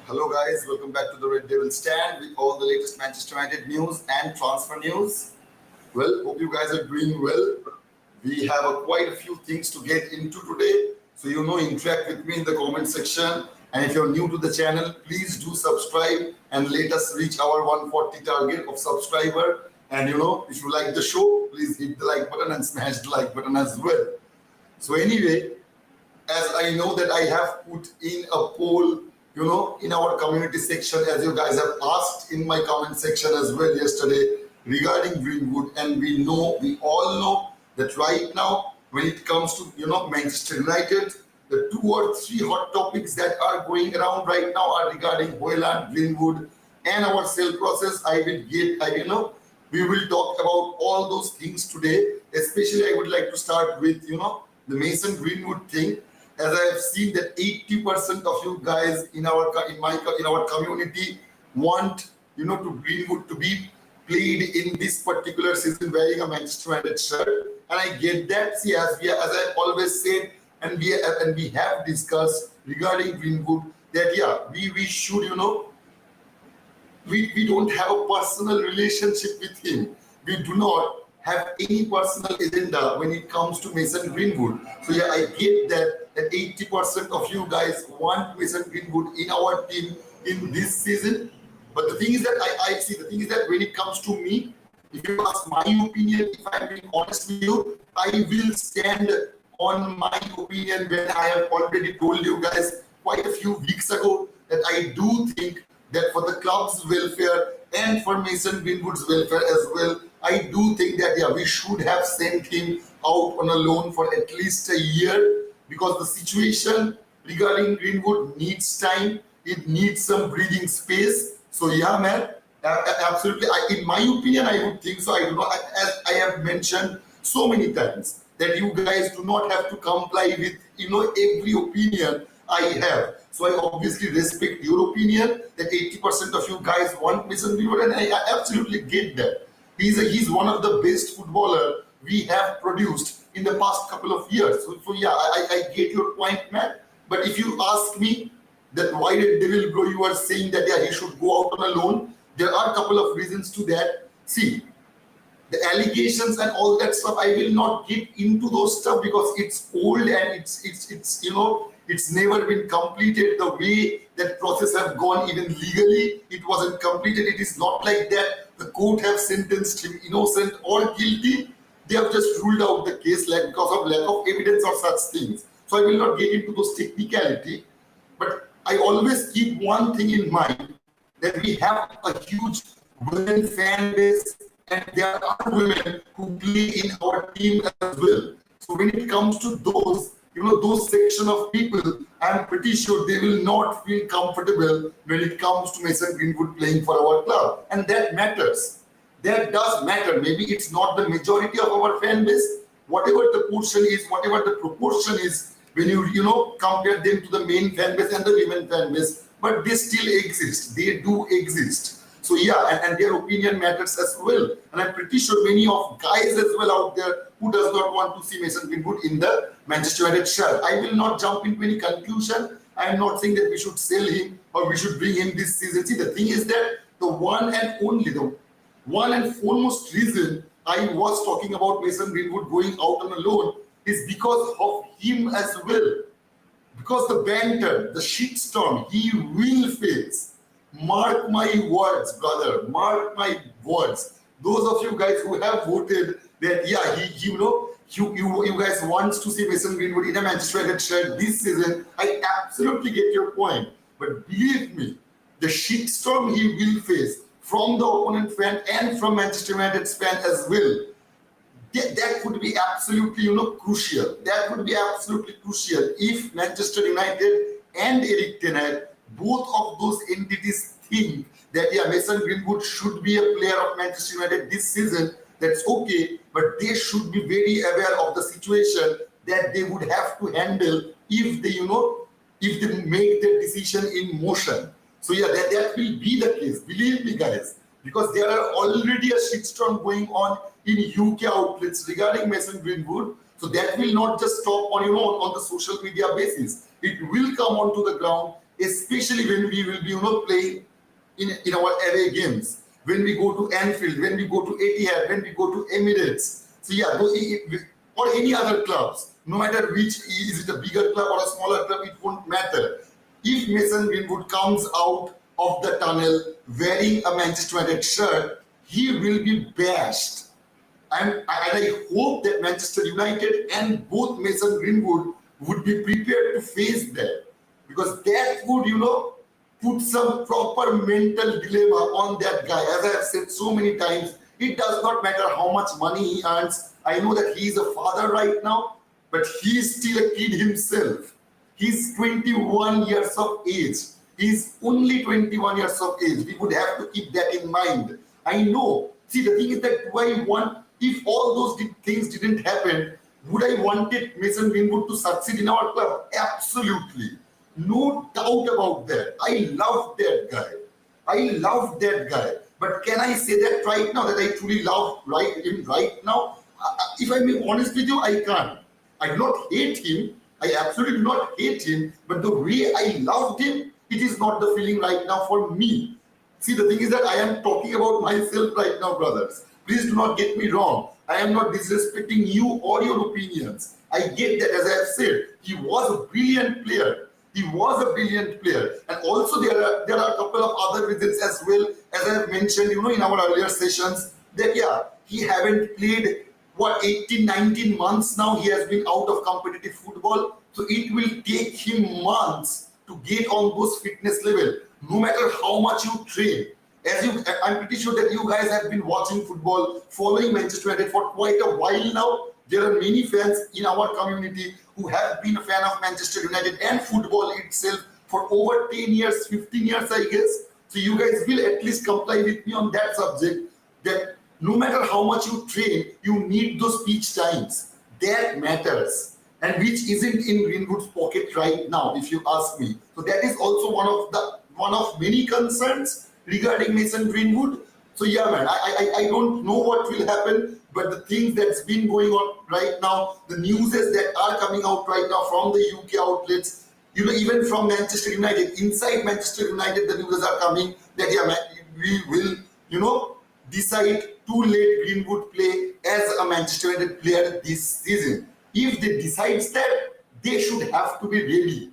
Hello guys, welcome back to the Red Devil Stand with all the latest Manchester United news and transfer news. Well, hope you guys are doing well. We have quite a few things to get into today. So interact with me in the comment section. And if you're new to the channel, please do subscribe and let us reach our 140 target of subscriber. And if you like the show, please hit the like button and smash the like button as well. So anyway, as I know that I have put in a poll, in our community section, as you guys have asked in my comment section as well yesterday regarding Greenwood, and we all know that right now, when it comes to, Manchester United, the 2 or 3 hot topics that are going around right now are regarding Hojlund, Greenwood, and our sale process. We will talk about all those things today. Especially, I would like to start with, the Mason Greenwood thing. As I have seen that 80% of you guys in our community want to Greenwood to be played in this particular season wearing a Manchester United shirt, and I get that. See, as I always said, and we have discussed regarding Greenwood that we should we don't have a personal relationship with him. We do not have any personal agenda when it comes to Mason Greenwood. So I get that 80% of you guys want Mason Greenwood in our team in this season. But the thing is that the thing is that when it comes to me, if you ask my opinion, if I'm being honest with you, I will stand on my opinion when I have already told you guys quite a few weeks ago that I do think that for the club's welfare and for Mason Greenwood's welfare as well, I do think that we should have sent him out on a loan for at least a year, because the situation regarding Greenwood needs time. It needs some breathing space. So man, absolutely. In my opinion, I would think so. I do not, as I have mentioned so many times, that you guys do not have to comply with every opinion I have. So I obviously respect your opinion that 80% of you guys want Mason Greenwood, and I absolutely get that. He's one of the best footballer we have produced in the past couple of years. So I get your point, Matt. But if you ask me that why did Devil Bro you are saying that he should go out on a loan, there are a couple of reasons to that. See, the allegations and all that stuff, I will not get into those stuff because it's old and it's never been completed. The way that process have gone, even legally, it wasn't completed. It is not like that the court have sentenced him innocent or guilty. They have just ruled out the case because of lack of evidence or such things. So I will not get into those technicality. But I always keep one thing in mind, that we have a huge women fan base, and there are women who play in our team as well. So when it comes to those, those section of people, I'm pretty sure they will not feel comfortable when it comes to Mason Greenwood playing for our club. And that matters. That does matter. Maybe it's not the majority of our fan base. Whatever the portion is, whatever the proportion is, when you compare them to the main fan base and the women fan base, but they still exist. They do exist. So and their opinion matters as well. And I'm pretty sure many of guys as well out there who does not want to see Mason Greenwood in the Manchester United shirt. I will not jump into any conclusion. I am not saying that we should sell him or we should bring him this season. See, the thing is that the one and foremost reason I was talking about Mason Greenwood going out on a loan is because of him as well. Because the banter, the shitstorm he will face. Mark my words, brother. Mark my words. Those of you guys who have voted that, you guys want to see Mason Greenwood in a Manchester United shirt this season, I absolutely get your point. But believe me, the shitstorm he will face from the opponent fan and from Manchester United's fan as well, that would be absolutely, crucial. That would be absolutely crucial if Manchester United and Eric Ten Hag, both of those entities, think that Mason Greenwood should be a player of Manchester United this season. That's okay, but they should be very aware of the situation that they would have to handle if they, if they make their decision in motion. So that will be the case. Believe me, guys, because there are already a shitstorm going on in UK outlets regarding Mason Greenwood. So that will not just stop on on the social media basis. It will come onto the ground especially when we will be, playing in our away games. When we go to Anfield, when we go to Etihad, when we go to Emirates. So yeah, or any other clubs, no matter which, is it a bigger club or a smaller club, it won't matter. If Mason Greenwood comes out of the tunnel wearing a Manchester United shirt, he will be bashed. And I hope that Manchester United and both Mason Greenwood would be prepared to face that, because that would, put some proper mental dilemma on that guy. As I have said so many times, it does not matter how much money he earns. I know that he is a father right now, but he is still a kid himself. He's 21 years of age. He's only 21 years of age. We would have to keep that in mind. I know. See, the thing is that if all those things didn't happen, would I wanted Mason Greenwood to succeed in our club? Absolutely. No doubt about that. I love that guy. But can I say that right now, that I truly love him right now? If I'm being honest with you, I can't. I do not hate him. I absolutely do not hate him. But the way I loved him, it is not the feeling right now for me. See, the thing is that I am talking about myself right now, brothers. Please do not get me wrong. I am not disrespecting you or your opinions. I get that, as I have said, he was a brilliant player. And also there are a couple of other reasons as well, as I have mentioned, in our earlier sessions, that he haven't played 18, 19 months now. He has been out of competitive football. So it will take him months to get on those fitness level, no matter how much you train. I'm pretty sure that you guys have been watching football, following Manchester United for quite a while now. There are many fans in our community who have been a fan of Manchester United and football itself for over 10 years, 15 years, I guess. So you guys will at least comply with me on that subject, that no matter how much you train, you need those pitch times. That matters. And which isn't in Greenwood's pocket right now, if you ask me. So that is also one of many concerns regarding Mason Greenwood. So yeah, man, I don't know what will happen, but the things that's been going on right now, the news that are coming out right now from the UK outlets, even from Manchester United, inside Manchester United, the news are coming that we will, decide to let Greenwood play as a Manchester United player this season. If they decide that, they should have to be ready.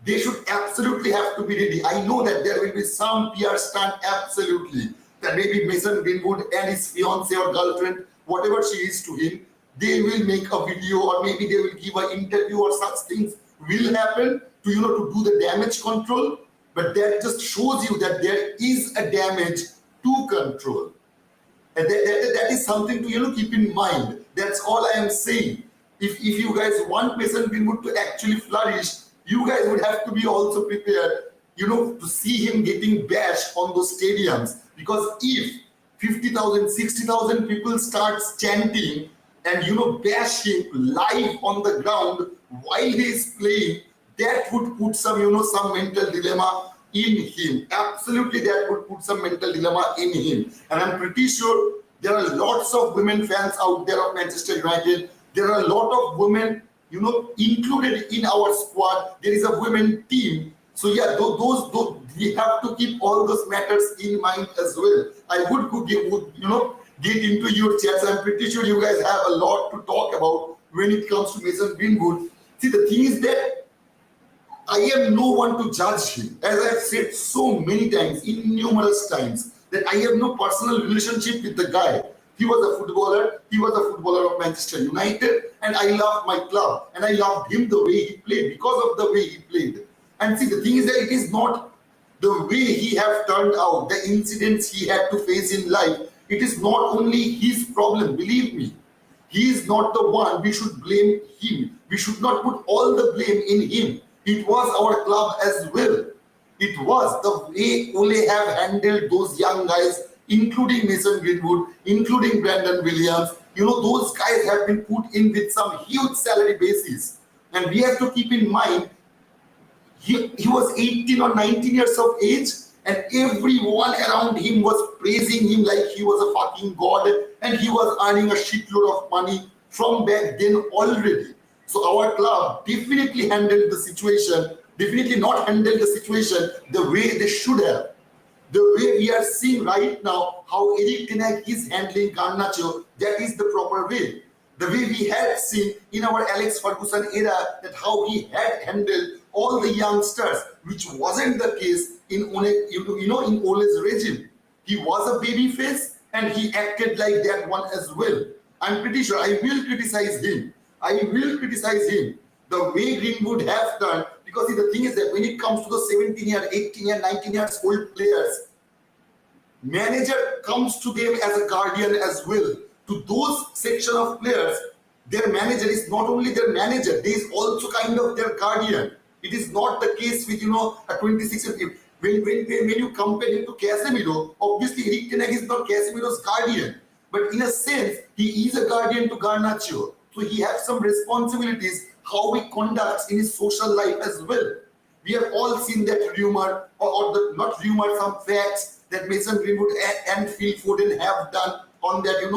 They should absolutely have to be ready. I know that there will be some PR stunt, absolutely. That maybe Mason Greenwood and his fiancée or girlfriend, whatever she is to him, they will make a video, or maybe they will give an interview, or such things will happen to do the damage control. But that just shows you that there is a damage to control, and that is something to keep in mind. That's all I am saying. If you guys want Mason Greenwood to actually flourish, you guys would have to be also prepared, to see him getting bashed on those stadiums. Because if 50,000, 60,000 people start chanting and bash him live on the ground while he is playing, that would put some some mental dilemma in him. Absolutely, that would put some mental dilemma in him. And I'm pretty sure there are lots of women fans out there of Manchester United. There are a lot of women, included in our squad. There is a women team. So yeah, those we have to keep all those matters in mind as well. I would get into your chats. I'm pretty sure you guys have a lot to talk about when it comes to Mason Greenwood. See, the thing is that I am no one to judge him. As I've said so many times, in numerous times, that I have no personal relationship with the guy. He was a footballer of Manchester United, and I loved my club, and I loved him the way he played, because of the way he played. And see, the thing is that it is not the way he have turned out, the incidents he had to face in life. It is not only his problem, believe me. He is not the one. We should blame him. We should not put all the blame in him. It was our club as well. It was the way Ole have handled those young guys, including Mason Greenwood, including Brandon Williams. Those guys have been put in with some huge salary basis. And we have to keep in mind, he was 18 or 19 years of age, and everyone around him was praising him like he was a fucking god, and he was earning a shitload of money from back then already. So our club definitely handled the situation definitely not handled the situation the way they should have. The way we are seeing right now how Erik ten Hag is handling Garnacho, that is the proper way. The way we had seen in our Alex Ferguson era, that how he had handled all the youngsters, which wasn't the case in in Ole's regime. He was a baby face and he acted like that one as well. I'm pretty sure I will criticize him. I will criticize him. The way Greenwood have done, because see, the thing is that when it comes to the 17-year, 18-year, 19 years old players, manager comes to them as a guardian as well. To those section of players, their manager is not only their manager, they is also kind of their guardian. It is not the case with a 26 year old. When you compare him to Casemiro, obviously Erik ten Hag is not Casemiro's guardian, but in a sense he is a guardian to Garnacho. So he has some responsibilities how he conducts in his social life as well. We have all seen that rumor, or not rumor, some facts that Mason Greenwood and Phil Foden have done on that,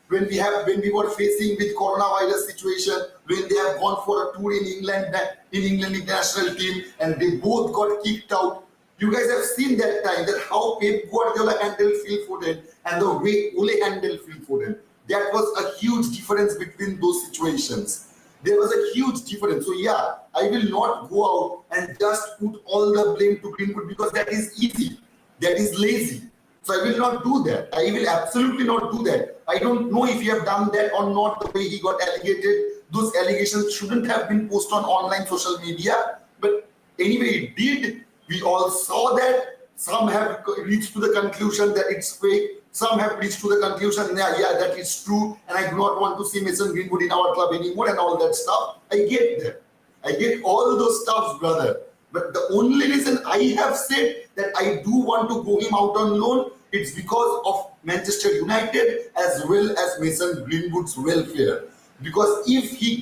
when we were facing with coronavirus situation, when they have gone for a tour in England international team, and they both got kicked out. You guys have seen that time, that how Pep Guardiola handled Phil Foden and the way Ole handled Phil Foden. That was a huge difference between those situations. There was a huge difference. So yeah, I will not go out and just put all the blame to Greenwood, because that is easy. That is lazy. So I will not do that. I will absolutely not do that. I don't know if he have done that or not, the way he got allegated. Those allegations shouldn't have been posted on online social media. But anyway, it did. We all saw that. Some have reached to the conclusion that it's fake. Some have reached to the conclusion, yeah, that is true. And I do not want to see Mason Greenwood in our club anymore and all that stuff. I get that. I get all those stuffs, brother. But the only reason I have said that I do want to go him out on loan, it's because of Manchester United as well as Mason Greenwood's welfare. Because if he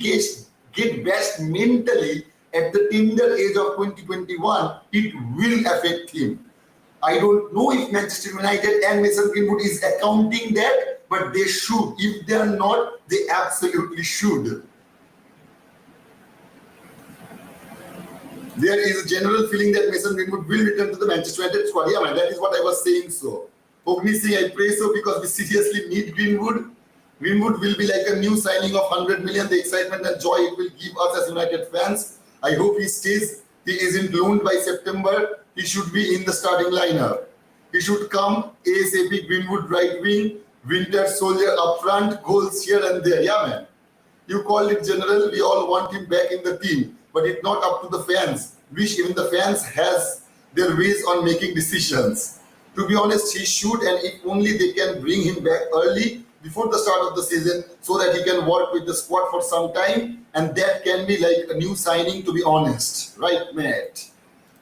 get bashed mentally at the tender age of 2021, it will affect him. I don't know if Manchester United and Mason Greenwood is accounting that, but they should. If they are not, they absolutely should. There is a general feeling that Mason Greenwood will return to the Manchester United squad. Yeah, man, that is what I was saying so. Ogni Singh, I pray so, because we seriously need Greenwood. Greenwood will be like a new signing of 100 million. The excitement and joy it will give us as United fans. I hope he stays. He isn't loaned by September. He should be in the starting lineup. He should come ASAP. Greenwood right wing, Winter Soldier up front, goals here and there. Yeah, man. You called it general. We all want him back in the team, but it's not up to the fans. Wish even the fans has their ways on making decisions. To be honest, he should, and if only they can bring him back early before the start of the season, so that he can work with the squad for some time, and that can be like a new signing, to be honest. Right, Matt?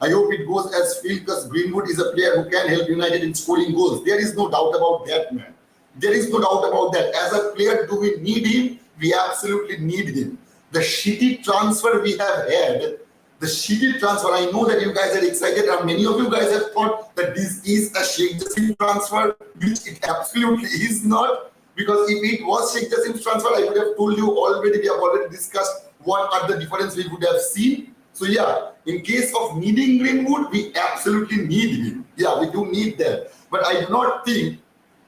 I hope it goes as Phil, because Greenwood is a player who can help United in scoring goals. There is no doubt about that, man. There is no doubt about that. As a player, do we need him? We absolutely need him. The shitty transfer we have had, I know that you guys are excited, and many of you guys have thought that this is a Sheikh Jassim transfer, which it absolutely is not. Because if it was Sheikh Jassim's transfer, I would have told you already. We have already discussed what are the difference we would have seen. So yeah, in case of needing Greenwood, we absolutely need him. Yeah, we do need that. But I do not think,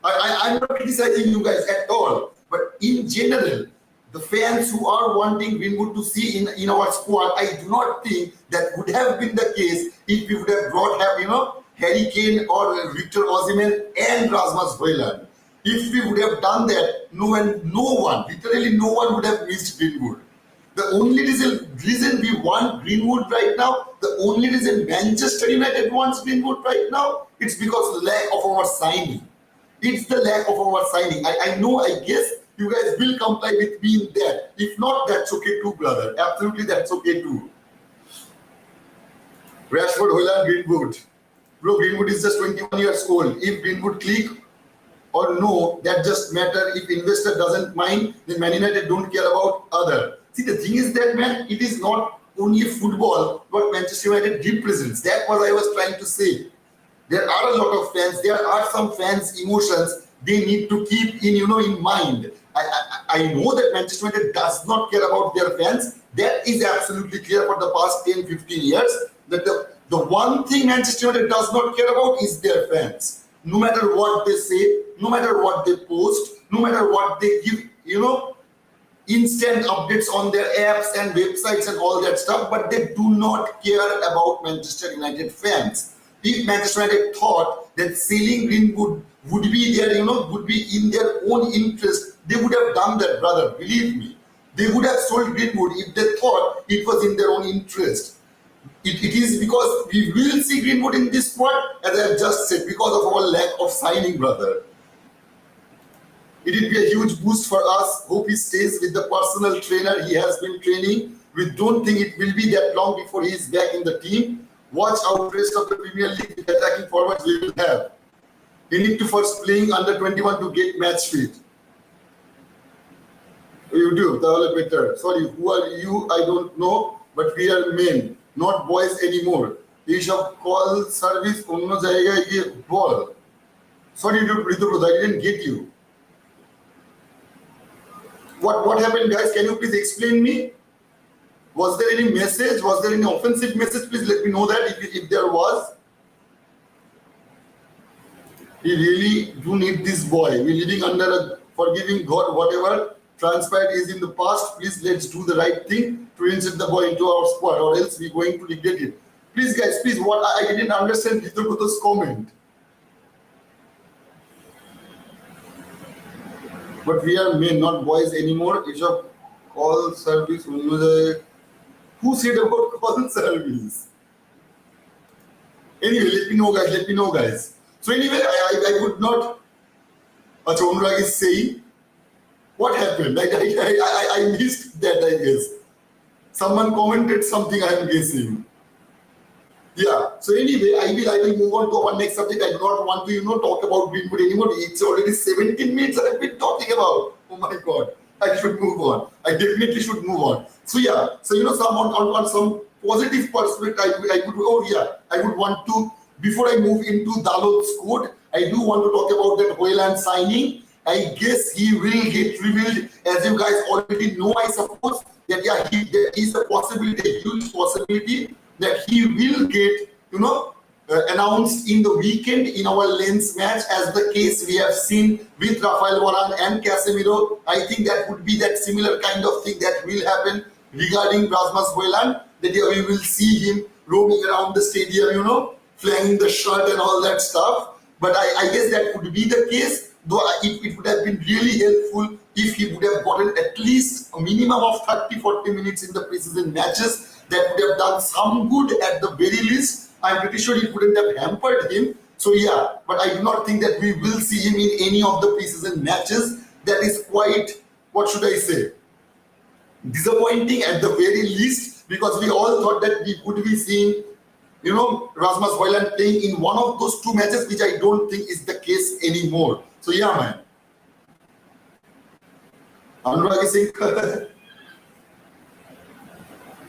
I'm not criticizing you guys at all. But in general, the fans who are wanting Greenwood to see in our squad, I do not think that would have been the case if we would have brought Harry Kane or Victor Osimhen and Rasmus Hojlund. If we would have done that, literally no one would have missed Greenwood. The only reason we want Greenwood right now, the only reason Manchester United wants Greenwood right now, it's because of the lack of our signing. It's the lack of our signing. I guess you guys will comply with me in that. If not, that's okay too, brother. Absolutely, that's okay too. Rashford, Hojlund, Greenwood. Bro, Greenwood is just 21 years old. If Greenwood click or no, that just matter. If investor doesn't mind, then Man United don't care about other. See, the thing is that, man, it is not only football what Manchester United represents. That's what I was trying to say. There are a lot of fans. There are some fans' emotions they need to keep in mind. I know that Manchester United does not care about their fans. That is absolutely clear for the past 10, 15 years. That the one thing Manchester United does not care about is their fans. No matter what they say, no matter what they post, no matter what they give, instant updates on their apps and websites and all that stuff, but they do not care about Manchester United fans. If Manchester United thought that selling Greenwood would be their, would be in their own interest, they would have done that, brother. Believe me. They would have sold Greenwood if they thought it was in their own interest. It is because we will see Greenwood in this squad, as I have just said, because of our lack of signing, brother. It will be a huge boost for us. Hope he stays with the personal trainer he has been training. We don't think it will be that long before he is back in the team. Watch out rest of the Premier League with attacking forwards we will have. We need to first playing under 21 to get match fit. You do, that's better. Sorry, who are you? I don't know, but we are men, not boys anymore. এইসব call service অন্য জায়গায় গিয়ে বল. Sorry, Ritu brother, I didn't get you. What happened, guys? Can you please explain me? Was there any message? Was there any offensive message? Please let me know that if there was. We really do need this boy. We're living under a forgiving God. Whatever transpired is in the past. Please let's do the right thing to insert the boy into our squad, or else we're going to regret it. Please, guys, please. What I didn't understand Hito's comment. But we are men, not boys anymore. It's a call service. Who said about call service? Anyway, let me know, guys. So anyway, I would not. Anurag is saying, what happened? I missed that, I guess. Someone commented something, I am guessing. Yeah. So anyway, I will move on to our next subject. I do not want to, talk about Greenwood anymore. It's already 17 minutes that I've been talking about. Oh my God. I should move on. I definitely should move on. So yeah. So some on some positive perspective, I would want to, before I move into Dalot's code, I do want to talk about that Hojlund signing. I guess he will get revealed, as you guys already know, I suppose, that there is a possibility, a huge possibility, that he will get, announced in the weekend in our Lens match, as the case we have seen with Rafael Varane and Casemiro. I think that would be that similar kind of thing that will happen regarding Rasmus Hojlund, that we will see him roaming around the stadium, flying the shirt and all that stuff. But I guess that would be the case, though it would have been really helpful if he would have gotten at least a minimum of 30-40 minutes in the preseason matches. That would have done some good at the very least. I'm pretty sure it wouldn't have hampered him. So yeah, but I do not think that we will see him in any of the preseason matches. That is quite, what should I say, disappointing at the very least, because we all thought that we would be seeing, Rasmus Hojlund playing in one of those two matches, which I don't think is the case anymore. So yeah, man. Anurag is saying,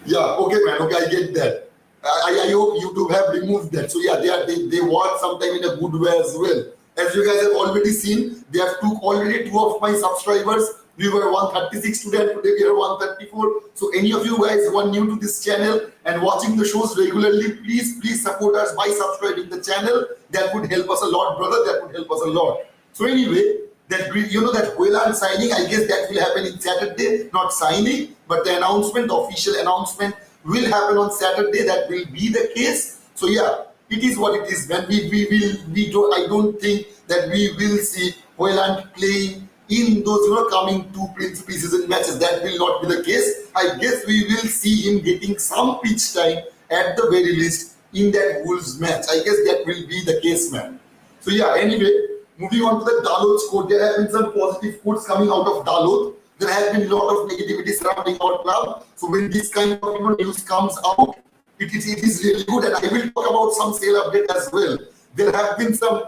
yeah, okay, man. Okay, I get that. I hope YouTube have removed that. So yeah, they work sometime in a good way as well. As you guys have already seen, they have took already 2 of my subscribers. We were 136 today, and today we are 134. So any of you guys who are new to this channel and watching the shows regularly, please support us by subscribing the channel. That would help us a lot, brother. That would help us a lot. So anyway, that Hojlund signing, I guess that will happen in Saturday. Not signing, but the announcement, the official announcement will happen on Saturday. That will be the case. So yeah, it is what it is. When I don't think that we will see Hojlund playing in those coming 2 preseason matches. That will not be the case. I guess we will see him getting some pitch time at the very least in that Wolves match. I guess that will be the case, man. So yeah, anyway, moving on to the Dalot's quote. There have been some positive quotes coming out of Dalot. There has been a lot of negativity surrounding our club. So when this kind of news comes out, it is really good. And I will talk about some sale update as well. There have been some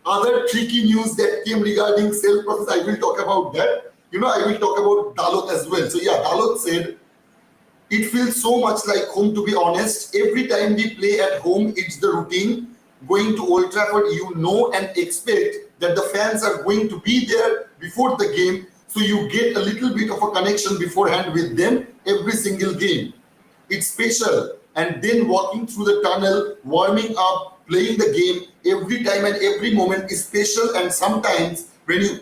other tricky news that came regarding sale process. I will talk about that. I will talk about Dalot as well. So yeah, Dalot said, it feels so much like home, to be honest. Every time we play at home, it's the routine. Going to Old Trafford, and expect that the fans are going to be there before the game. So you get a little bit of a connection beforehand with them every single game. It's special. And then walking through the tunnel, warming up, playing the game, every time and every moment is special. And sometimes when you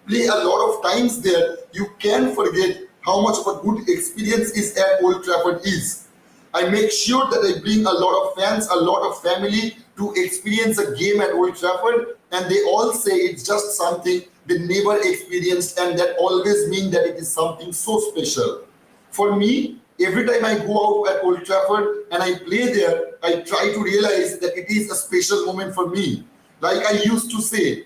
play a lot of times there, you can forget how much of a good experience is at Old Trafford is. I make sure that I bring a lot of fans, a lot of family to experience a game at Old Trafford, and they all say it's just something they never experienced, and that always means that it is something so special. For me, every time I go out at Old Trafford and I play there, I try to realize that it is a special moment for me. Like I used to say,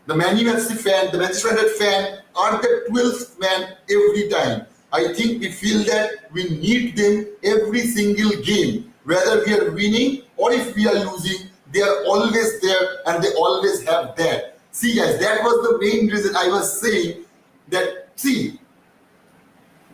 the Man UFC fan, the Manchester United fan are the 12th man every time. I think we feel that we need them every single game. Whether we are winning or if we are losing, they are always there and they always have that. See guys, that was the main reason I was saying that, see,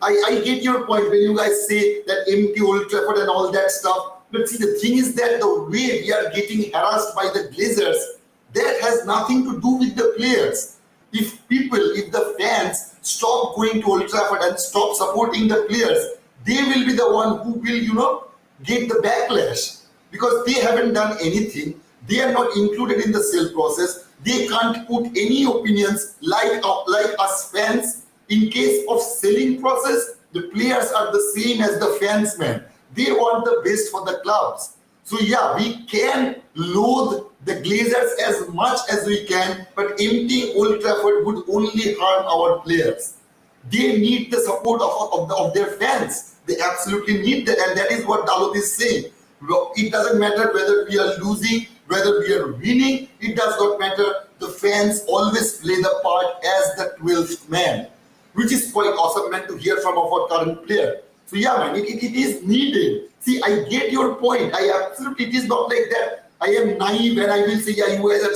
I get your point when you guys say that empty Old Trafford and all that stuff. But see, the thing is that the way we are getting harassed by the Glazers, that has nothing to do with the players. If the fans stop going to Old Trafford and stop supporting the players, they will be the one who will, get the backlash. Because they haven't done anything. They are not included in the sale process. They can't put any opinions like us fans. In case of selling process, the players are the same as the fans, man. They want the best for the clubs. So yeah, we can loathe the Glazers as much as we can, but emptying Old Trafford would only harm our players. They need the support of their fans. They absolutely need that, and that is what Dalot is saying. It doesn't matter whether we are losing, whether we are winning, it does not matter. The fans always play the part as the 12th man, which is quite awesome, man, to hear from our current player. So yeah, man, it is needed. See, I get your point. It is not like that. I am naive and I will say, yeah, you guys are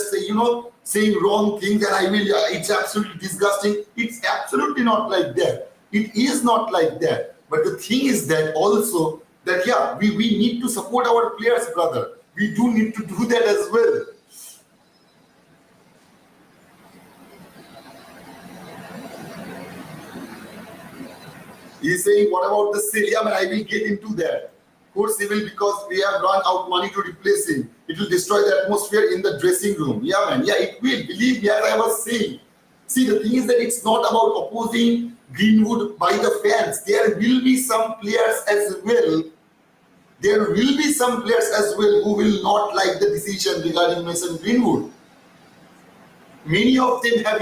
saying wrong things and I will, it's absolutely disgusting. It's absolutely not like that. It is not like that. But the thing is that also that, yeah, we need to support our players, brother. We do need to do that as well. He's saying, what about the sale? Yeah, man, I will get into that. Of course, he will, because we have run out money to replace him. It will destroy the atmosphere in the dressing room. Yeah, man. Yeah, it will. Believe me, as I was saying. See, the thing is that it's not about opposing Greenwood by the fans. There will be some players as well. There will be some players as well who will not like the decision regarding Mason Greenwood. Many of them have,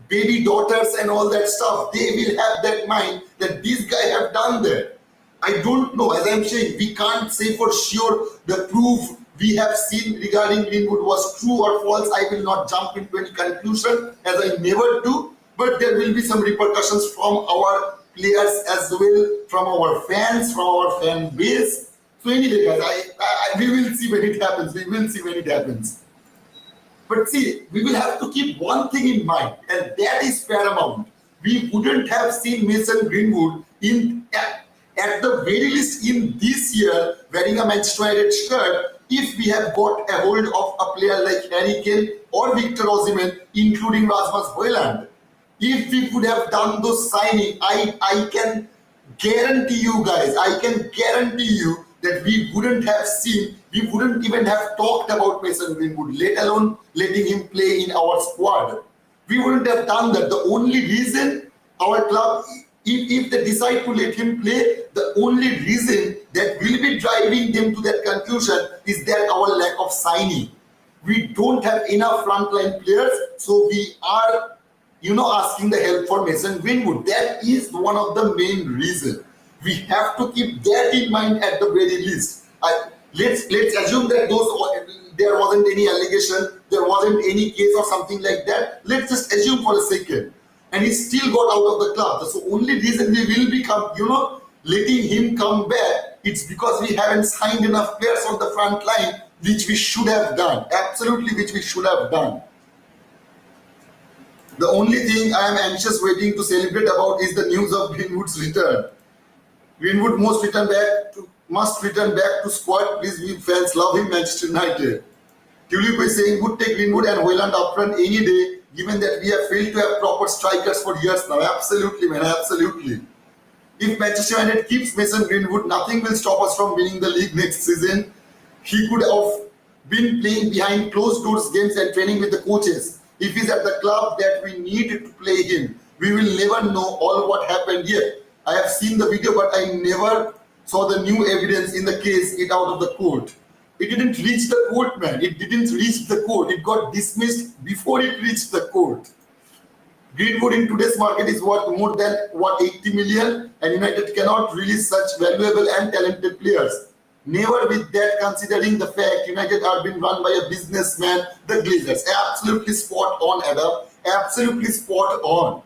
baby daughters and all that stuff. They will have that mind that these guys have done that. I don't know. As I'm saying, we can't say for sure the proof we have seen regarding Greenwood was true or false. I will not jump into any conclusion, as I never do. But there will be some repercussions from our players as well, from our fans, from our fan base. So anyway, guys, we will see when it happens. We will see when it happens. But see, we will have to keep one thing in mind, and that is paramount. We wouldn't have seen Mason Greenwood at the very least in this year wearing a Manchester United shirt if we have got a hold of a player like Harry Kane or Victor Osimhen, including Rasmus Hojlund. If we would have done those signings, I can guarantee you guys, that we wouldn't even have talked about Mason Greenwood, let alone letting him play in our squad. We wouldn't have done that. The only reason our club, if they decide to let him play, the only reason that will be driving them to that conclusion is that our lack of signing. We don't have enough frontline players, so we are, asking the help for Mason Greenwood. That is one of the main reasons. We have to keep that in mind at the very least. Let's assume that there wasn't any allegation, there wasn't any case or something like that. Let's just assume for a second. And he still got out of the club. So only reason we will become, letting him come back, it's because we haven't signed enough players on the front line, which we should have done. Absolutely, which we should have done. The only thing I am anxious waiting to celebrate about is the news of Greenwood's return. Greenwood must return back to squad. Please, we fans love him, Manchester United. Tulip is saying, would take Greenwood and Hojlund up front any day. given that we have failed to have proper strikers for years now. Absolutely, man, absolutely. If Manchester United keeps Mason Greenwood, nothing will stop us from winning the league next season. He could have been playing behind closed doors games and training with the coaches. If he's at the club that we need to play him, we will never know all what happened yet. I have seen the video, but I never saw the new evidence in the case it out of the court. It didn't reach the court, man. It didn't reach the court. It got dismissed before it reached the court. Greenwood in today's market is worth more than 80 million, and United cannot release such valuable and talented players. Never with that, considering the fact United are being run by a businessman, the Glazers. Absolutely spot on, Adam. Absolutely spot on.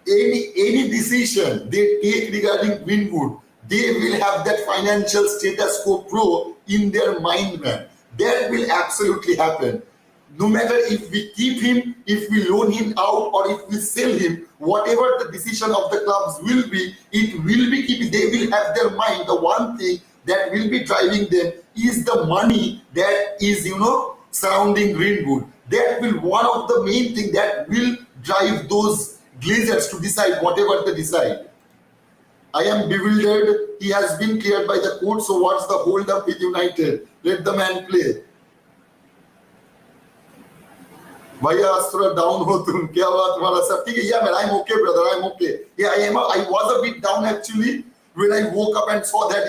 Any decision they take regarding Greenwood, they will have that financial status quo pro in their mind, man. That will absolutely happen. No matter if we keep him, if we loan him out, or if we sell him, whatever the decision of the clubs will be, it will be keeping. They will have their mind. The one thing that will be driving them is the money that is, surrounding Greenwood. That will one of the main thing that will drive those Glazers to decide whatever they decide. I am bewildered. He has been cleared by the court, so what's the hold up with United? Let the man play. भैया अस्त्र down हो तुम क्या हुआ तुम्हारा सब ठीक है yeah man I'm okay brother I'm okay yeah I was a bit down actually when I woke up and saw that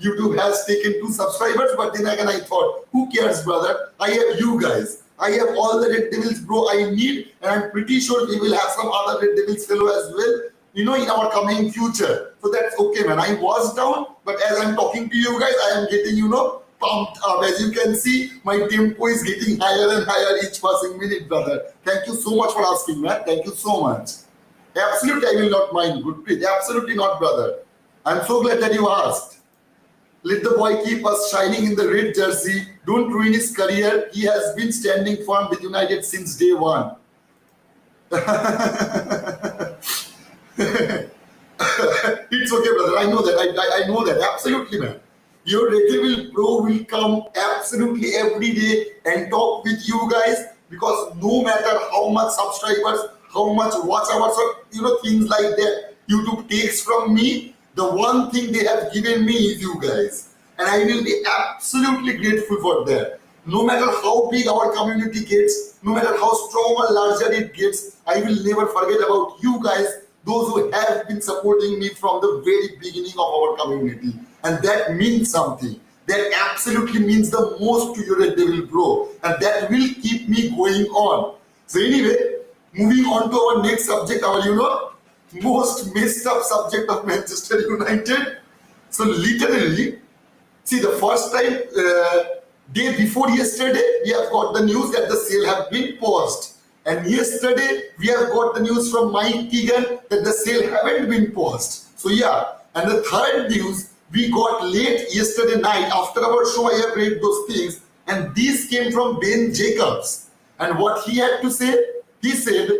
YouTube has taken 2 subscribers, but then again I thought who cares brother, I have you guys, I have all the Red Devils bro I need, and I'm pretty sure we will have some other Red Devils fellow as well in our coming future, so that's okay man. I was down, but as I'm talking to you guys I am getting pumped up. As you can see, my tempo is getting higher and higher each passing minute, brother. Thank you so much for asking, man. Thank you so much. Absolutely, I will not mind. Good, absolutely not, brother. I'm so glad that you asked. Let the boy keep us shining in the red jersey. Don't ruin his career. He has been standing firm with United since day one. It's okay, brother. I know that. I know that. Absolutely, man. Your Red Devil Pro will come absolutely every day and talk with you guys, because no matter how much subscribers, how much watch hours, or things like that YouTube takes from me, the one thing they have given me is you guys, and I will be absolutely grateful for that. No matter how big our community gets, no matter how strong or larger it gets, I will never forget about you guys, those who have been supporting me from the very beginning of our community. And that means something. That absolutely means the most to your Red Devil Bro. And that will keep me going on. So anyway, moving on to our next subject, our most messed up subject of Manchester United. So literally, see, the first time, day before yesterday, we have got the news that the sale have been paused. And yesterday, we have got the news from Mike Keegan that the sale haven't been paused. So yeah, and the third news, we got late yesterday night. After our show, I have read those things. And this came from Ben Jacobs. And what he had to say, he said,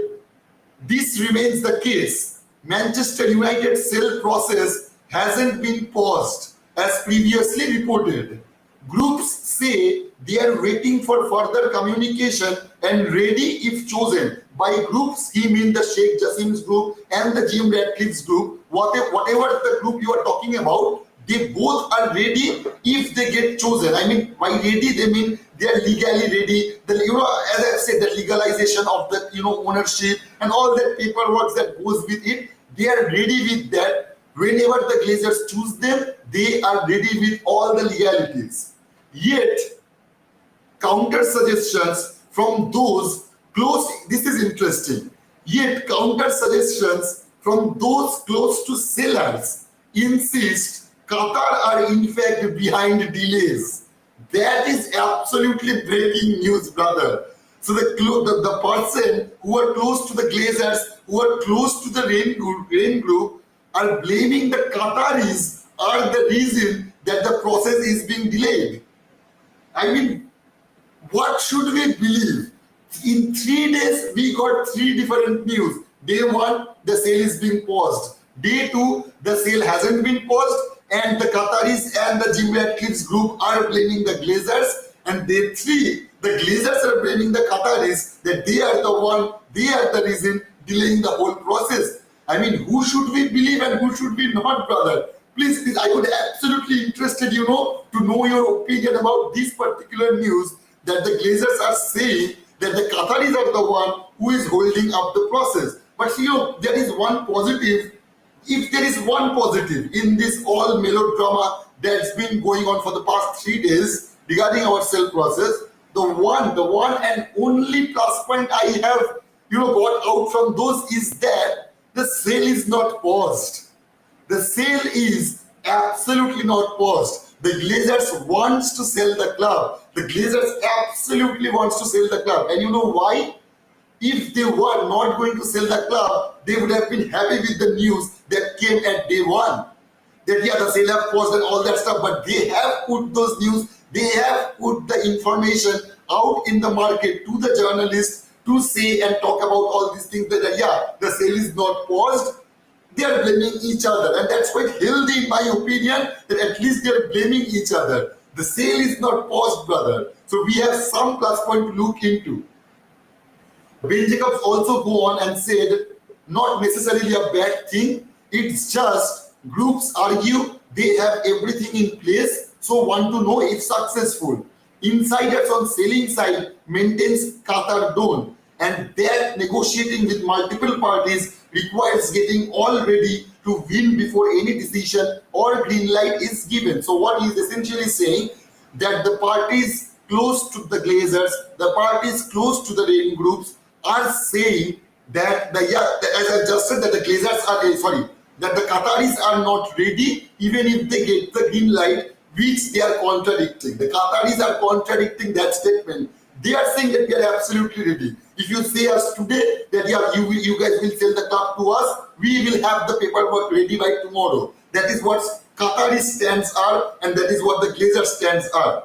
this remains the case. Manchester United sale process hasn't been paused as previously reported. Groups say they are waiting for further communication and ready if chosen. By groups, he means the Sheikh Jassim's group and the Jim Ratcliffe's group. Whatever the group you are talking about, they both are ready if they get chosen. I mean, by ready, they mean they are legally ready. As I said, the legalization of the ownership and all that paperwork that goes with it, they are ready with that. Whenever the Glazers choose them, they are ready with all the legalities. Yet, counter suggestions from those close, this is interesting, yet counter suggestions from those close to sellers insist Qatar are in fact behind delays. That is absolutely breaking news, brother. So the person who are close to the Glazers, who are close to the Rain Group, are blaming the Qataris are the reason that the process is being delayed. I mean, what should we believe? In 3 days, we got 3 different news. Day 1, the sale is being paused. Day 2, the sale hasn't been paused, and the Qataris and the Jim Ratcliffe's group are blaming the Glazers. And day 3, The Glazers are blaming the Qataris that they are the reason delaying the whole process. I mean, who should we believe and who should we not, brother? Please, I would absolutely interested, to know your opinion about this particular news that the Glazers are saying that the Qataris are the one who is holding up the process. But there is one positive. If there is one positive in this all melodrama that's been going on for the past 3 days regarding our sale process, the one and only plus point I have, got out from those is that the sale is not paused. The sale is absolutely not paused. The Glazers wants to sell the club. The Glazers absolutely wants to sell the club. And you know why? If they were not going to sell the club, they would have been happy with the news that came at day one. That the sale have paused and all that stuff, but they have put those news, they have put the information out in the market to the journalists to say and talk about all these things that the sale is not paused. They are blaming each other, and that's quite healthy in my opinion, that at least they are blaming each other. The sale is not paused, brother. So we have some plus point to look into. Ben Jacobs also go on and said, not necessarily a bad thing, it's just groups argue they have everything in place, so want to know if successful. Insiders on selling side maintains Qatar don't, and that negotiating with multiple parties requires getting all ready to win before any decision or green light is given. So what he is essentially saying, that the parties close to the Glazers, the parties close to the rain groups are saying that as I just said, that the Glazers are that the Qataris are not ready even if they get the green light, which they are contradicting. The Qataris are contradicting that statement. They are saying that we are absolutely ready. If you say us today that you guys will sell the club to us, we will have the paperwork ready by tomorrow. That is what Qatari stands are, and that is what the Glazers stands are.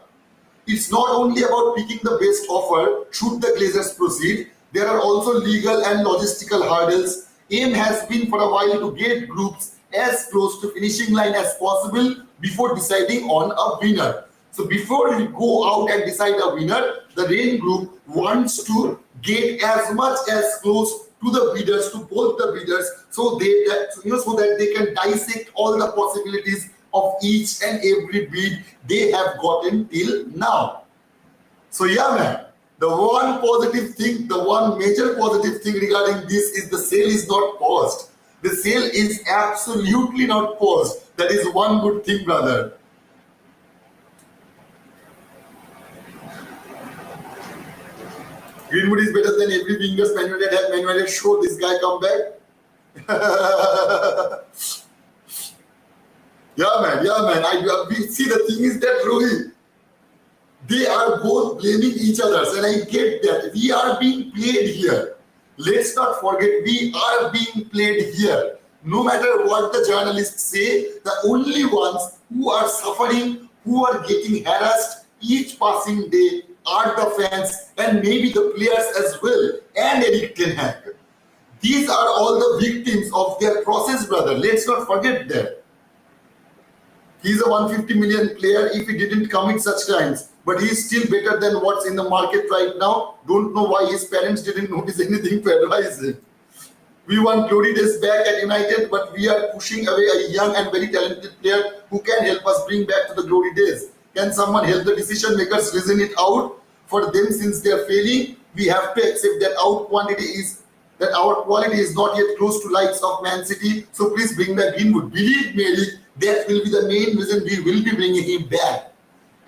It's not only about picking the best offer should the Glazers proceed. There are also legal and logistical hurdles. Aim has been for a while to get groups as close to finishing line as possible before deciding on a winner. So before we go out and decide a winner, the Rain Group wants to get as much as close to the bidders, to both the bidders, so that they can dissect all the possibilities of each and every bid they have gotten till now. So man, the one positive thing, the one major positive thing regarding this is the sale is not paused. The sale is absolutely not paused. That is one good thing, brother. Greenwood is better than every wingers Man United have. Man United show this guy come back. Man. See, the thing is that Rohit, they are both blaming each other, and I get that. We are being played here. Let's not forget, we are being played here. No matter what the journalists say, the only ones who are suffering, who are getting harassed each passing day are the fans and maybe the players as well, and Erik ten Hag. These are all the victims of their process, brother. Let's not forget that. He's a 150 million player if he didn't commit such crimes. But he's still better than what's in the market right now. Don't know why his parents didn't notice anything to advise him. We want glory days back at United, but we are pushing away a young and very talented player who can help us bring back to the glory days. Can someone help the decision makers reason it out for them since they are failing? We have to accept that our quality is not yet close to likes of Man City. So please bring back Greenwood. Believe me, Erik, that will be the main reason we will be bringing him back.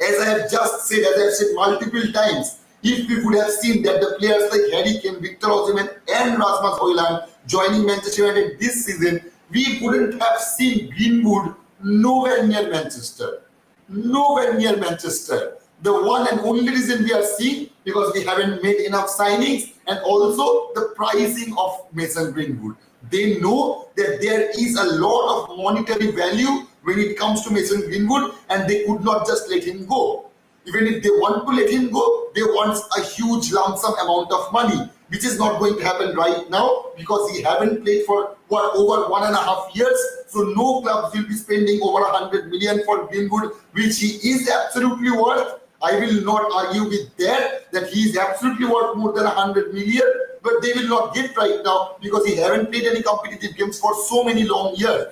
As I have just said, as I have said multiple times, if we would have seen that the players like Harry Kane, Victor Osimhen and Rasmus Hojlund joining Manchester United this season, we wouldn't have seen Greenwood nowhere near Manchester. Nowhere near Manchester. The one and only reason we are seeing, because we haven't made enough signings, and also the pricing of Mason Greenwood. They know that there is a lot of monetary value when it comes to Mason Greenwood, and they could not just let him go. Even if they want to let him go, they want a huge lump sum amount of money, which is not going to happen right now because he haven't played for over 1.5 years. So no clubs will be spending over 100 million for Greenwood, which he is absolutely worth. I will not argue with that he is absolutely worth more than 100 million, but they will not get right now because he haven't played any competitive games for so many long years,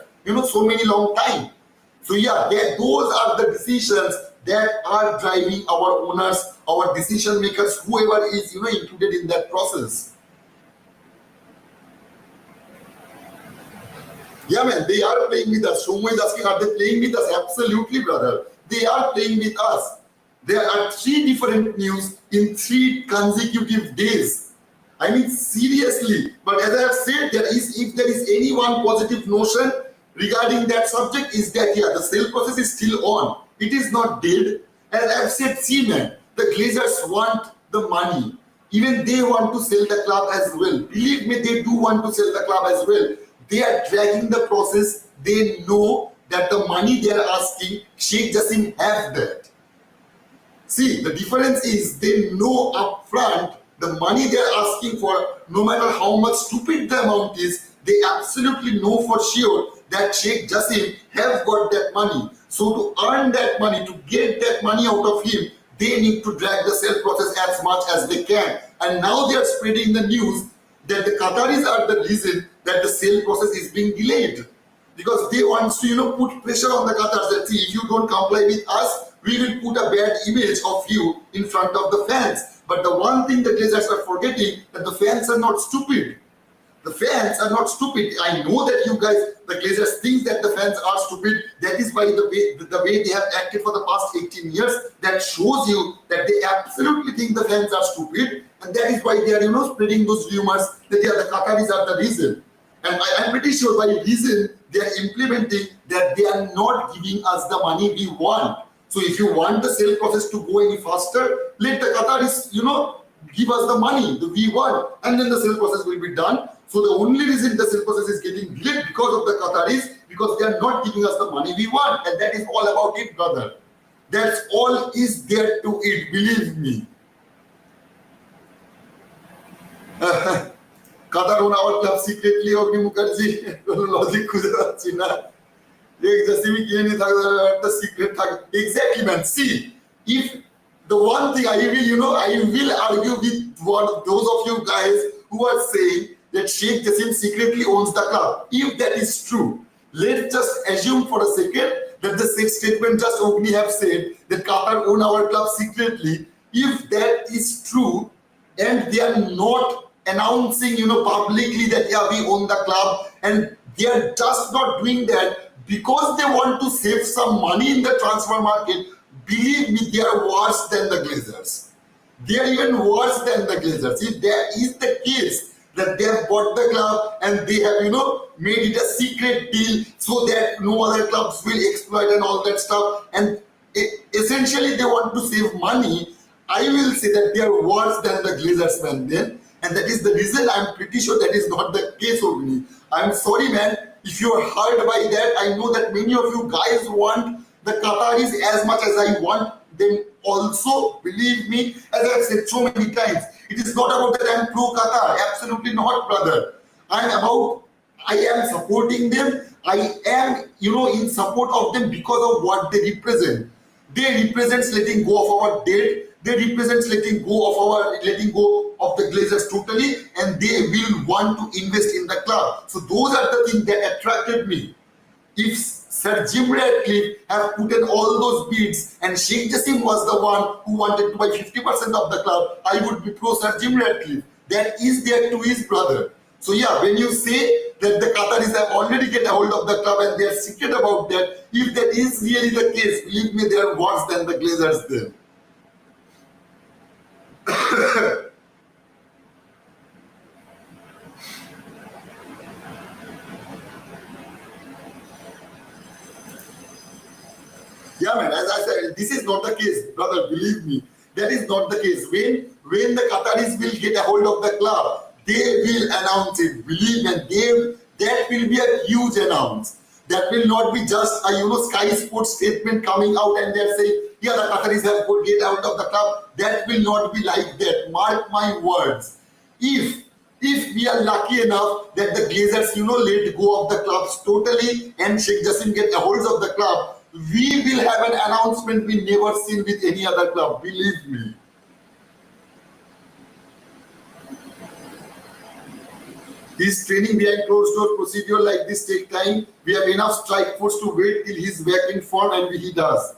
so many long time. So yeah, those are the decisions that are driving our owners, our decision makers, whoever is included in that process. Yeah, man, they are playing with us. Shomo is asking, are they playing with us? Absolutely, brother. They are playing with us. There are 3 different news in 3 consecutive days. I mean, seriously. But as I have said, if there is any one positive notion regarding that subject, is that yeah, the sale process is still on. It is not dead. As I have said, see, man, the Glazers want the money. Even they want to sell the club as well. Believe me, they do want to sell the club as well. They are dragging the process. They know that the money they are asking, Sheikh Jassim have that. See, the difference is they know upfront the money they are asking for, no matter how much stupid the amount is, they absolutely know for sure that Sheikh Jassim have got that money. So to earn that money, to get that money out of him, they need to drag the sale process as much as they can. And now they are spreading the news that the Qataris are the reason that the sale process is being delayed. Because they want to, put pressure on the Qatars that, see, if you don't comply with us, we will put a bad image of you in front of the fans. But the one thing the Glazers are forgetting, that the fans are not stupid. The fans are not stupid. I know that you guys, the Glazers, think that the fans are stupid. That is why the way they have acted for the past 18 years, that shows you that they absolutely think the fans are stupid. And that is why they are, spreading those rumors that the Qataris are the reason. And I'm pretty sure by reason they are implementing that they are not giving us the money we want. So if you want the sale process to go any faster, let the Qataris, give us the money that we want, and then the sale process will be done. So the only reason the sale process is getting delayed because of the Qataris, because they are not giving us the money we want, and that is all about it, brother. That's all is there to it, believe me. Qatar own our club secretly, Ogni Mukherjee, logic খুঁজে পাচ্ছি না। Jassim কি নিয়ে থাকবে একটা secret থাকে। Exactly, man. See, if the one thing I will argue with those of you guys who are saying that Sheikh Jassim secretly owns the club. If that is true, let's just assume for a second that the said statement just Ogni have said that Qatar own our club secretly. If that is true, and they are not announcing, publicly that yeah, we own the club, and they are just not doing that because they want to save some money in the transfer market. Believe me, they are worse than the Glazers. They are even worse than the Glazers. If there is the case that they have bought the club and they have, made it a secret deal so that no other clubs will exploit and all that stuff, and essentially they want to save money, I will say that they are worse than the Glazers, man, then. And that is the reason I'm pretty sure that is not the case of me. I'm sorry, man, if you are hurt by that. I know that many of you guys want the Qataris as much as I want them also. Believe me, as I've said so many times, it is not about that I'm pro-Qatar. Absolutely not, brother. I am supporting them. I am, in support of them because of what they represent. They represent letting go of our debt. They represent letting go of the Glazers totally, and they will want to invest in the club. So those are the things that attracted me. If Sir Jim Ratcliffe have put in all those bids and Sheikh Jassim was the one who wanted to buy 50% of the club, I would be pro Sir Jim Ratcliffe. That is there to his brother. So yeah, when you say that the Qataris have already get a hold of the club and they are secret about that, if that is really the case, believe me, they are worse than the Glazers then. Yeah, man, as I said, this is not the case, brother, believe me. That is not the case. When the Qataris will get a hold of the club, they will announce it. Believe me, that will be a huge announce. That will not be just a Sky Sports statement coming out and they're saying, yeah, the Qataris have to get out of the club. That will not be like that. Mark my words. If we are lucky enough that the Glazers, let go of the clubs totally and Sheikh Jassim get a hold of the club, we will have an announcement we never seen with any other club, believe me. His training behind closed door procedure like this take time. We have enough strike force to wait till he's back in form, and he does.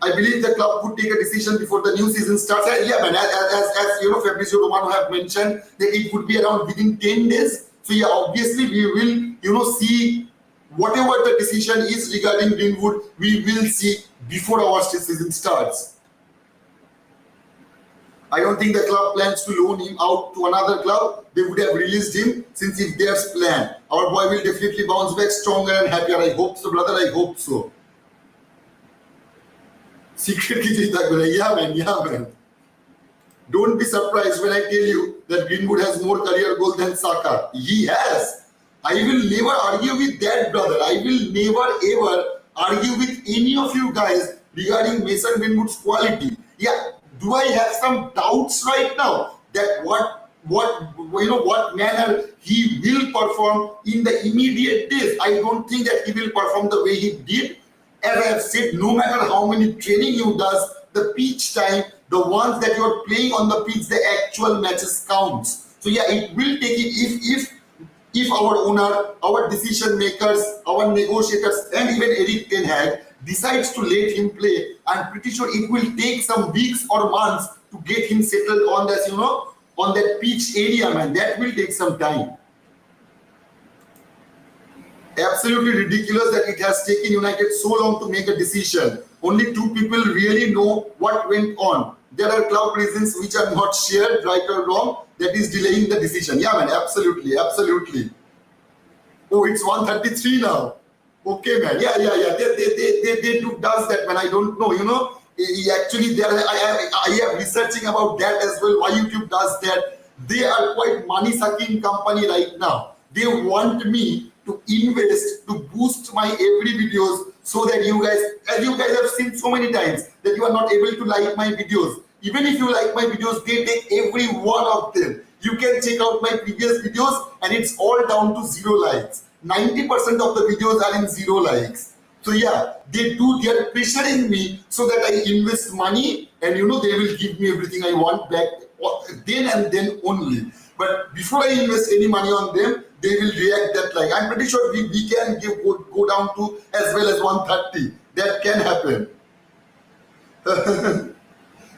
I believe the club would take a decision before the new season starts. Yeah, man, as you know, Fabrizio Romano have mentioned that it would be around within 10 days. So yeah, obviously we will, see whatever the decision is regarding Greenwood, we will see before our season starts. I don't think the club plans to loan him out to another club. They would have released him since if there's plan. Our boy will definitely bounce back stronger and happier. I hope so, brother. I hope so. Secret ki yeah, man. Don't be surprised when I tell you that Greenwood has more career goals than Saka. He has. I will never argue with that, brother. I will never ever argue with any of you guys regarding Mason Greenwood's quality. Yeah, do I have some doubts right now that what manner he will perform in the immediate days? I don't think that he will perform the way he did. As I have said, no matter how many training you does, the pitch time, the ones that you are playing on the pitch, the actual matches counts. So yeah, it will take it if our owner, our decision makers, our negotiators, and even Eric Ten Hag decides to let him play, I'm pretty sure it will take some weeks or months to get him settled on that, on that pitch area, man. That will take some time. Absolutely ridiculous that it has taken United so long to make a decision. Only two people really know what went on. There are club reasons which are not shared, right or wrong, that is delaying the decision. Yeah, man, absolutely. Oh, it's 1:33 now. Okay, man. Yeah. They do does that, man. I don't know. Actually, I am researching about that as well. Why YouTube does that? They are quite money-sucking company right now. They want me to invest to boost my every videos so that you guys, as you guys have seen so many times, that you are not able to like my videos. Even if you like my videos, they take every one of them. You can check out my previous videos and it's all down to 0 likes. 90% of the videos are in 0 likes. So yeah, they are pressuring me so that I invest money and they will give me everything I want back then and then only. But before I invest any money on them, they will react that like. I'm pretty sure we can go down to as well as 130. That can happen.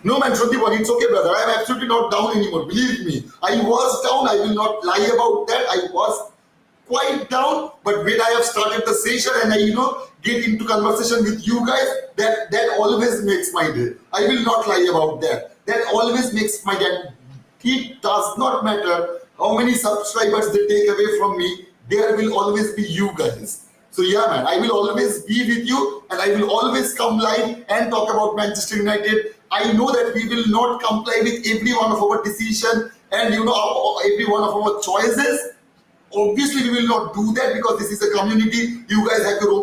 No, man, Shruti, it's okay, brother. I'm absolutely not down anymore. Believe me. I was down. I will not lie about that. I was quite down. But when I have started the session and I, get into conversation with you guys, that always makes my day. I will not lie about that. That always makes my day. It does not matter how many subscribers they take away from me. There will always be you guys. So yeah, man, I will always be with you and I will always come live and talk about Manchester United. I know that we will not comply with every one of our decisions and every one of our choices. Obviously, we will not do that because this is a community. You guys have your own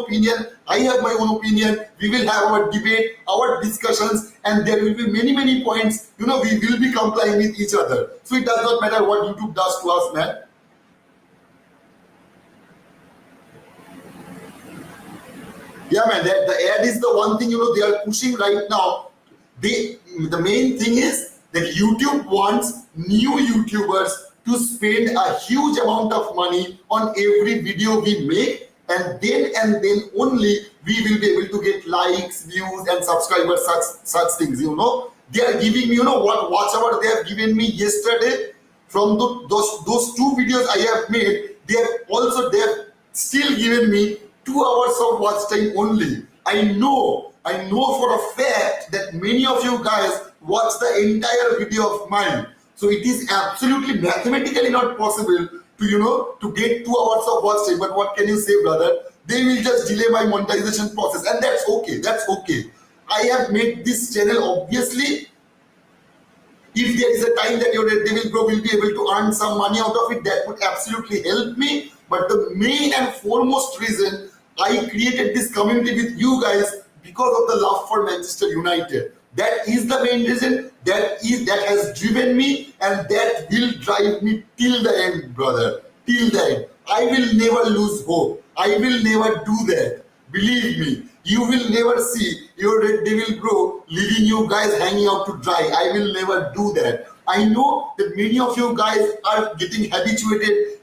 opinion. I have my own opinion. We will have our debate, our discussions, and there will be many points. We will be complying with each other. So it does not matter what YouTube does to us, man. Yeah, man, the ad is the one thing, they are pushing right now. The main thing is that YouTube wants new YouTubers to spend a huge amount of money on every video we make, and then only we will be able to get likes, views, and subscribers, such things, They are giving me, what watch hour they have given me yesterday from those 2 videos I have made. They have still given me 2 hours of watch time only. I know for a fact that many of you guys watch the entire video of mine. So it is absolutely mathematically not possible to get 2 hours of watch time. But what can you say, brother? They will just delay my monetization process, and that's okay. I have made this channel, obviously. If there is a time that your Red Devil Bro will be able to earn some money out of it, that would absolutely help me. But the main and foremost reason I created this community with you guys because of the love for Manchester United. That is the main reason. That has driven me, and that will drive me till the end, brother. Till the end. I will never lose hope. I will never do that. Believe me, you will never see your Red Devil bro leaving you guys hanging out to dry. I will never do that. I know that many of you guys are getting habituated,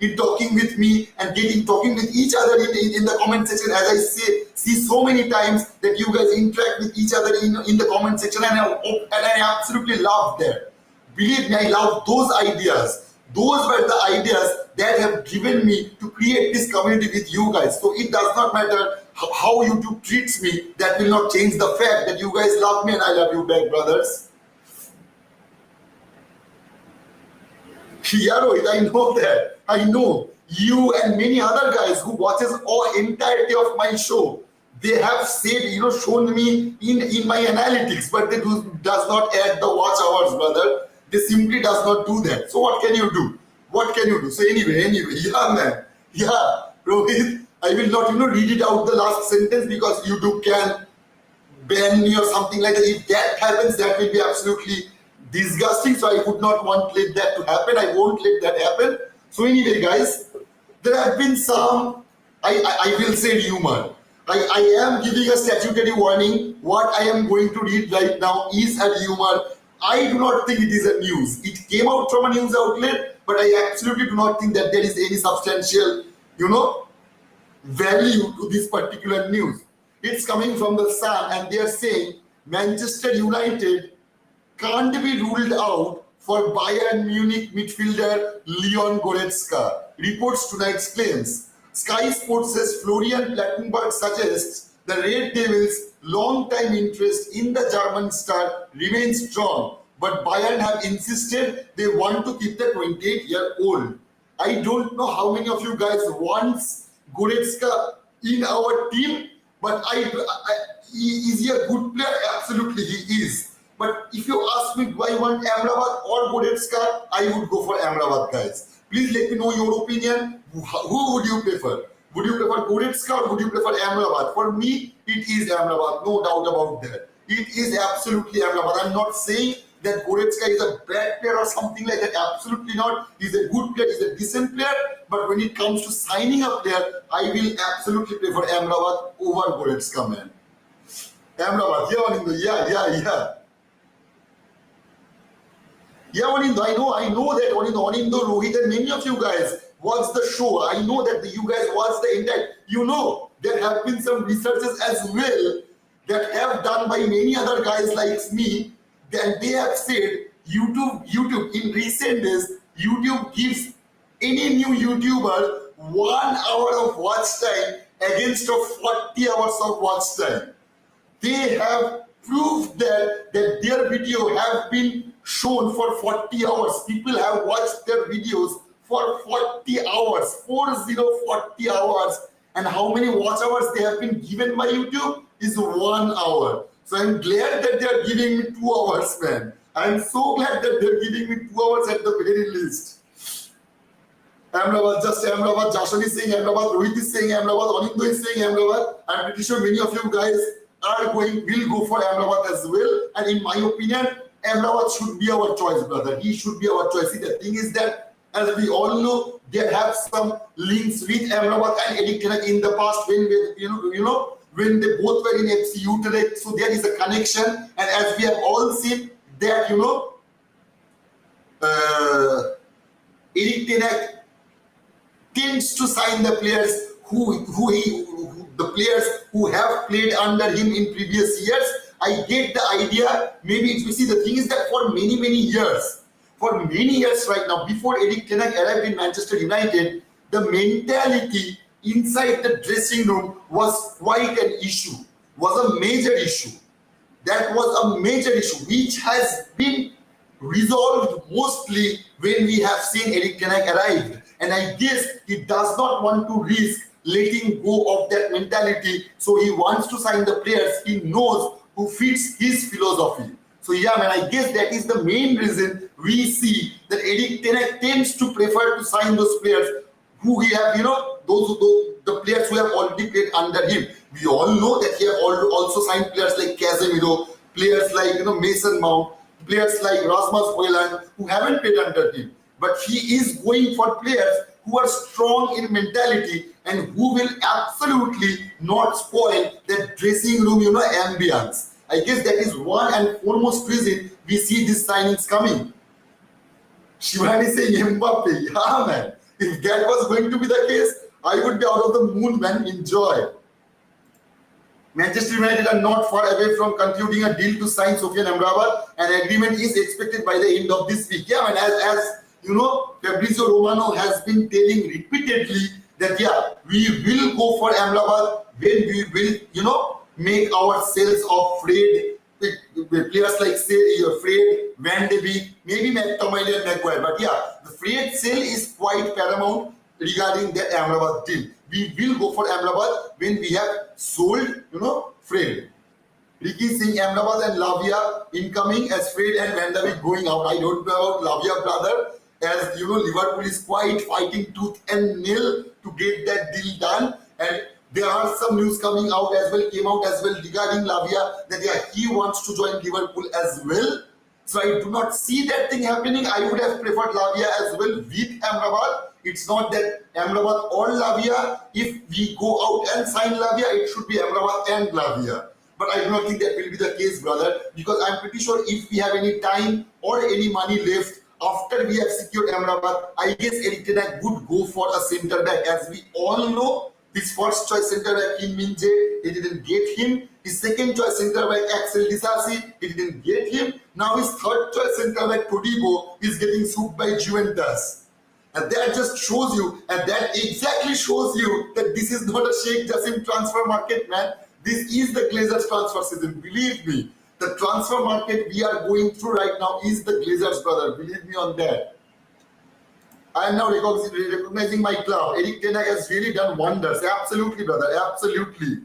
in talking with me and talking with each other in the comment section. As I see so many times that you guys interact with each other in the comment section, and I absolutely love that. Believe me, I love those ideas. Those were the ideas that have driven me to create this community with you guys. So it does not matter how YouTube treats me. That will not change the fact that you guys love me and I love you back, brothers. Yeah, Rohit, I know that. I know you and many other guys who watches all entirety of my show. They have said, shown me in my analytics, but they does not add the watch hours, brother. They simply does not do that. So what can you do? What can you do? So anyway, yeah, man. Yeah, Rohit, I will not, read it out the last sentence because YouTube can ban me or something like that. If that happens, that will be absolutely disgusting. So I would not want let that to happen. I won't let that happen. So anyway, guys, there have been some, I will say rumor. I am giving a statutory warning. What I am going to read right now is a rumor. I do not think it is a news. It came out from a news outlet, but I absolutely do not think that there is any substantial, value to this particular news. It's coming from the Sun, and they are saying Manchester United can't be ruled out for Bayern Munich midfielder Leon Goretzka, reports tonight's claims. Sky Sports says Florian Plettenberg suggests the Red Devils' long-time interest in the German star remains strong, but Bayern have insisted they want to keep the 28-year-old. I don't know how many of you guys wants Goretzka in our team, but is he a good player? Absolutely, he is. But if you ask me, do I want Amrabat or Goretzka, I would go for Amrabat, guys. Please let me know your opinion. Who would you prefer? Would you prefer Goretzka or would you prefer Amrabat? For me, it is Amrabat, no doubt about that. It is absolutely Amrabat. I'm not saying that Goretzka is a bad player or something like that. Absolutely not. He's a good player, he's a decent player. But when it comes to signing a player, I will absolutely prefer Amrabat over Goretzka, man. Amrabat, yeah. Yeah, Anindo, I know that Anindo, Rohit, and many of you guys watch the show. I know that you guys watch the entire. There have been some researches as well that have done by many other guys like me. And they have said YouTube in recent days, YouTube gives any new YouTuber 1 hour of watch time against 40 hours of watch time. They have proved that their video have been shown for 40 hours. People have watched their videos for 40 hours, 40 hours. And how many watch hours they have been given by YouTube is 1 hour. So I'm glad that they are giving me 2 hours, man. I'm so glad that they're giving me 2 hours at the very least. Amrabat, Jashan is saying Amrabat, Rohit is saying Amrabat, Anindo is saying Amrabat. I'm pretty sure many of you guys will go for Amrabat as well. And in my opinion, Amrabat should be our choice, brother. He should be our choice. See, the thing is that, as we all know, there have some links with Amrabat and Erik ten Hag in the past when they both were in FC UTD. So there is a connection. And as we have all seen that, Erik ten Hag tends to sign the players the players who have played under him in previous years. I get the idea. Maybe you see, the thing is that for many years right now, before Erik ten Hag arrived in Manchester United, the mentality inside the dressing room was quite an issue, was a major issue. That was a major issue, which has been resolved mostly when we have seen Erik ten Hag arrive. And I guess he does not want to risk letting go of that mentality. So he wants to sign the players he knows who fits his philosophy. So yeah, man, I guess that is the main reason we see that Erik ten Hag tends to prefer to sign those players who he have, the players who have already played under him. We all know that he have also signed players like Casemiro, players like Mason Mount, players like Rasmus Hojlund who haven't played under him. But he is going for players who are strong in mentality and who will absolutely not spoil that dressing room, ambience. I guess that is one and foremost reason we see these signings coming. Shivani saying Mbappe, yeah man. If that was going to be the case, I would be out of the moon, man. Enjoy. Manchester United are not far away from concluding a deal to sign Sofian Amrabat. An agreement is expected by the end of this week. Yeah, and as you know, Fabrizio Romano has been telling repeatedly that we will go for Amrabat when we will, make our sales of Fred with players like Fred, Van de Beek, maybe McTominay and Maguire. But the Fred sale is quite paramount regarding the Amrabat deal. We will go for Amrabat when we have sold, Fred. Ricky saying Amrabat and Lavia incoming as Fred and Van de Beek going out. I don't know about Lavia, brother. As Liverpool is quite fighting tooth and nail to get that deal done. And there are some news came out as well regarding Lavia that he wants to join Liverpool as well. So I do not see that thing happening. I would have preferred Lavia as well with Amrabat. It's not that Amrabat or Lavia. If we go out and sign Lavia, it should be Amrabat and Lavia. But I do not think that will be the case, brother, because I'm pretty sure if we have any time or any money left after we have secured Amrabat, I guess Erik ten Hag would go for a centre back. As we all know, his first choice centre back Kim Min-jae, he didn't get him. His second choice centre back Axel Disasi, he didn't get him. Now his third choice centre back Todibo is getting swooped by Juventus. And that just shows you, and that exactly shows you that this is not a Sheikh Jassim transfer market, man. This is the Glazers transfer season. Believe me, the transfer market we are going through right now is the Glazers, brother. Believe me on that. I am now recognizing my club. Erik ten Hag has really done wonders. Absolutely, brother. Absolutely.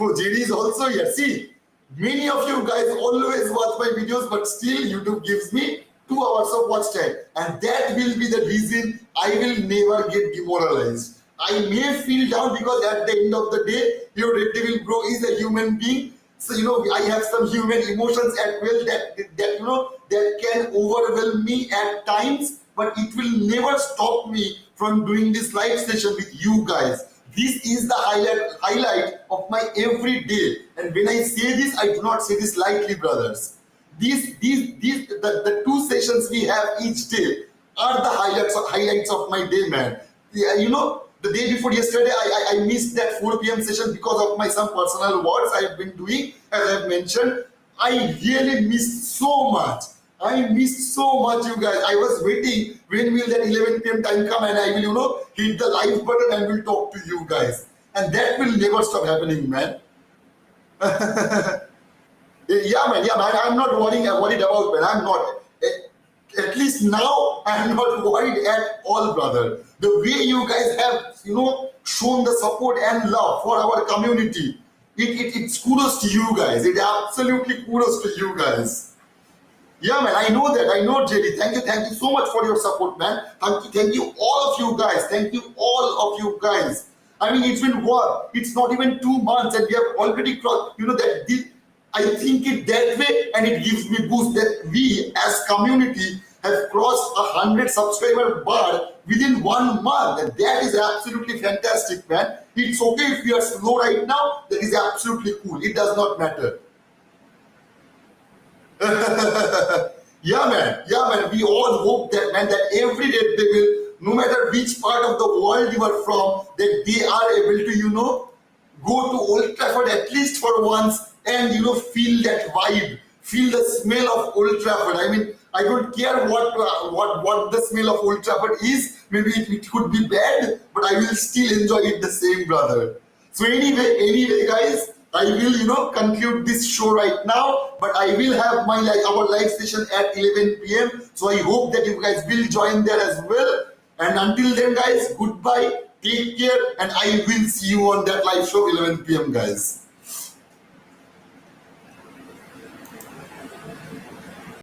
Oh, JD is also here. See, many of you guys always watch my videos, but still YouTube gives me 2 hours of watch time. And that will be the reason I will never get demoralized. I may feel down because at the end of the day, your Red Devil bro is a human being. So, I have some human emotions as well that can overwhelm me at times, but it will never stop me from doing this live session with you guys. This is the highlight of my everyday. And when I say this, I do not say this lightly, brothers. The 2 sessions we have each day are the highlights of my day, man. Yeah, the day before yesterday, I missed that 4 p.m. session because of some personal works I have been doing, as I have mentioned. I really missed so much. I missed so much, you guys. I was waiting when will that 11 p.m. time come and I will, hit the live button and will talk to you guys. And that will never stop happening, man. Yeah, man. I'm not worried about, man. I'm not. At least now, I'm not worried at all, brother. The way you guys have, shown the support and love for our community, it's kudos to you guys. It absolutely kudos to you guys. Yeah, man, I know that. I know, JD. Thank you so much for your support, man. Thank you, all of you guys. Thank you, all of you guys. I mean, it's been what? It's not even 2 months, and we have already crossed. I think it that way, and it gives me boost that we, as community, have crossed 100 subscriber bar within 1 month, and that is absolutely fantastic, man. It's okay if we are slow right now. That is absolutely cool. It does not matter. Yeah, man. We all hope that, man, that every day they will, no matter which part of the world you are from, that they are able to, go to Old Trafford at least for once and, feel that vibe, feel the smell of Old Trafford. I mean, I don't care what the smell of Old Trafford is. Maybe it could be bad, but I will still enjoy it the same, brother. So anyway, guys, I will, conclude this show right now, but I will have our live session at 11 p.m. So I hope that you guys will join there as well. And until then, guys, goodbye, take care, and I will see you on that live show 11 p.m. guys.